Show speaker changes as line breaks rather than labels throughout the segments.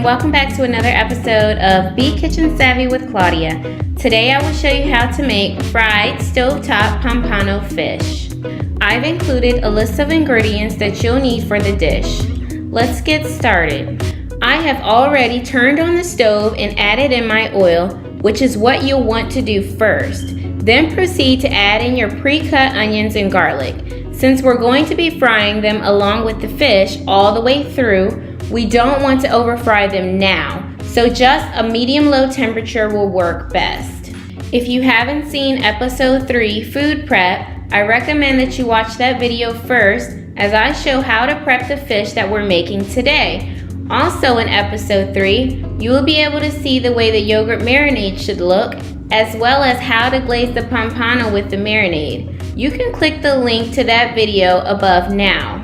and welcome back to another episode of Be Kitchen Savvy with Claudia. Today I will show you how to make fried stovetop pompano fish. I've included a list of ingredients that you'll need for the dish. Let's get started. I have already turned on the stove and added in my oil, which is what you'll want to do first. Then proceed to add in your pre-cut onions and garlic. Since we're going to be frying them along with the fish all the way through, we don't want to over fry them now, so just a medium-low temperature will work best. If you haven't seen episode 3, Food Prep, I recommend that you watch that video first as I show how to prep the fish that we're making today. Also in episode 3, you will be able to see the way the yogurt marinade should look, as well as how to glaze the pompano with the marinade. You can click the link to that video above now.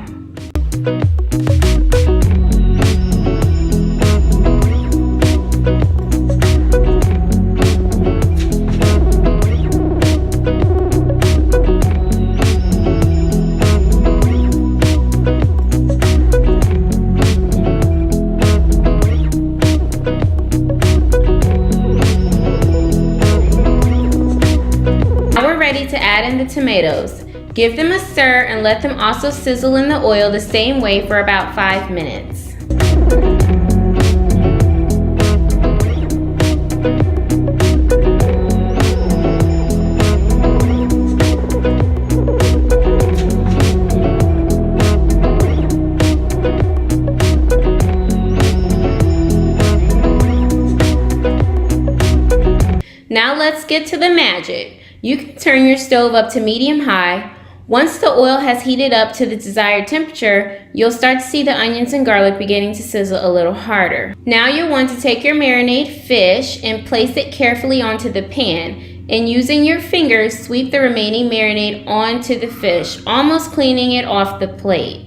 Ready to add in the tomatoes. Give them a stir and let them also sizzle in the oil the same way for about 5 minutes. Now let's get to the magic. You can turn your stove up to medium-high. Once the oil has heated up to the desired temperature, you'll start to see the onions and garlic beginning to sizzle a little harder. Now you'll want to take your marinade fish and place it carefully onto the pan, and using your fingers, sweep the remaining marinade onto the fish, almost cleaning it off the plate.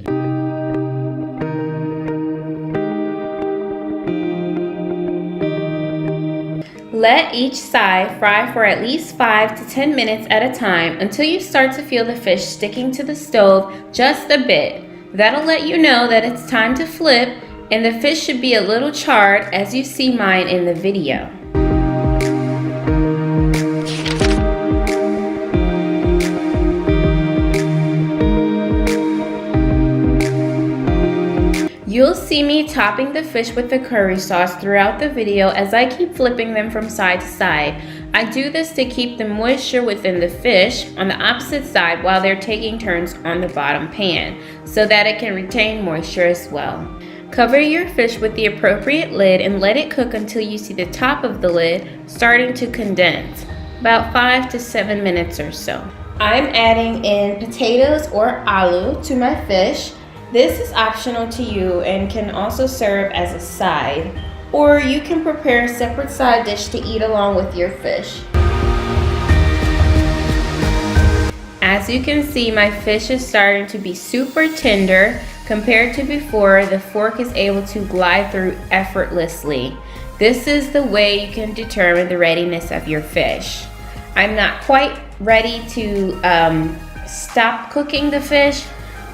Let each side fry for at least 5 to 10 minutes at a time until you start to feel the fish sticking to the stove just a bit. That'll let you know that it's time to flip, and the fish should be a little charred as you see mine in the video. You'll see me topping the fish with the curry sauce throughout the video as I keep flipping them from side to side. I do this to keep the moisture within the fish on the opposite side while they're taking turns on the bottom pan, so that it can retain moisture as well. Cover your fish with the appropriate lid and let it cook until you see the top of the lid starting to condense, about 5 to 7 minutes or so. I'm adding in potatoes or aloo to my fish. This is optional to you and can also serve as a side, or you can prepare a separate side dish to eat along with your fish. As you can see, my fish is starting to be super tender. Compared to before, the fork is able to glide through effortlessly. This is the way you can determine the readiness of your fish. I'm not quite ready to stop cooking the fish,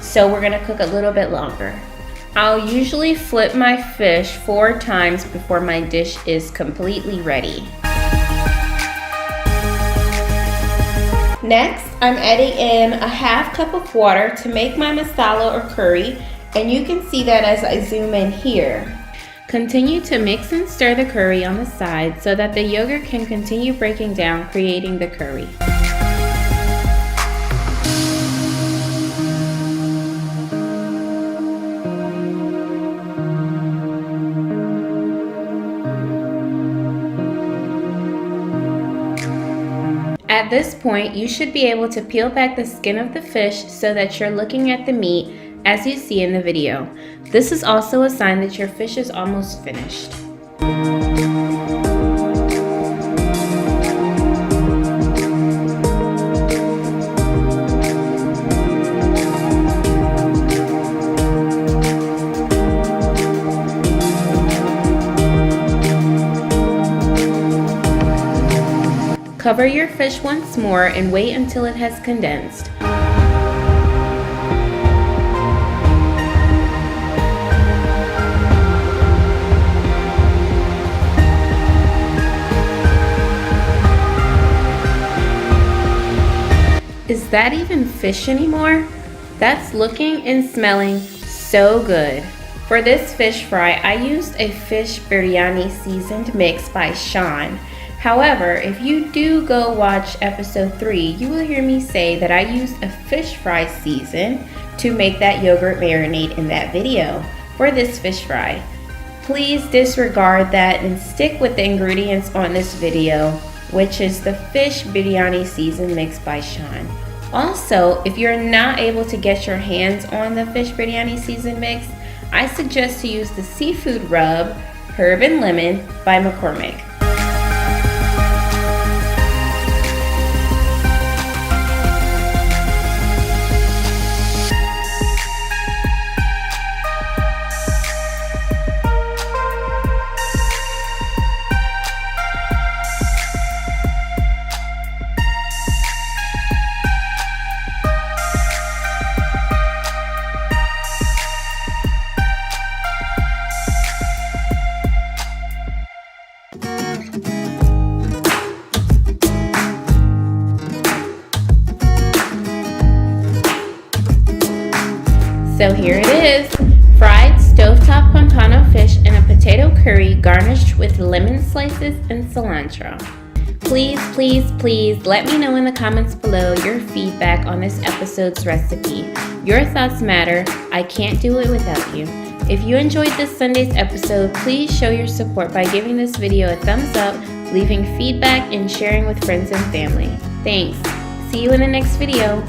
so we're gonna cook a little bit longer. I'll usually flip my fish 4 times before my dish is completely ready. Next, I'm adding in a ½ cup of water to make my masala or curry, and you can see that as I zoom in here. Continue to mix and stir the curry on the side so that the yogurt can continue breaking down, creating the curry. At this point, you should be able to peel back the skin of the fish so that you're looking at the meat as you see in the video. This is also a sign that your fish is almost finished. Cover your fish once more and wait until it has condensed. Is that even fish anymore? That's looking and smelling so good. For this fish fry, I used a fish biryani seasoned mix by Sean. However, if you do go watch episode 3, you will hear me say that I used a fish fry season to make that yogurt marinade in that video for this fish fry. Please disregard that and stick with the ingredients on this video, which is the fish biryani season mix by Sean. Also, if you're not able to get your hands on the fish biryani season mix, I suggest to use the seafood rub, herb and lemon by McCormick. So here it is, fried stovetop pompano fish in a potato curry garnished with lemon slices and cilantro. Please, please, please let me know in the comments below your feedback on this episode's recipe. Your thoughts matter. I can't do it without you. If you enjoyed this Sunday's episode, please show your support by giving this video a thumbs up, leaving feedback, and sharing with friends and family. Thanks. See you in the next video.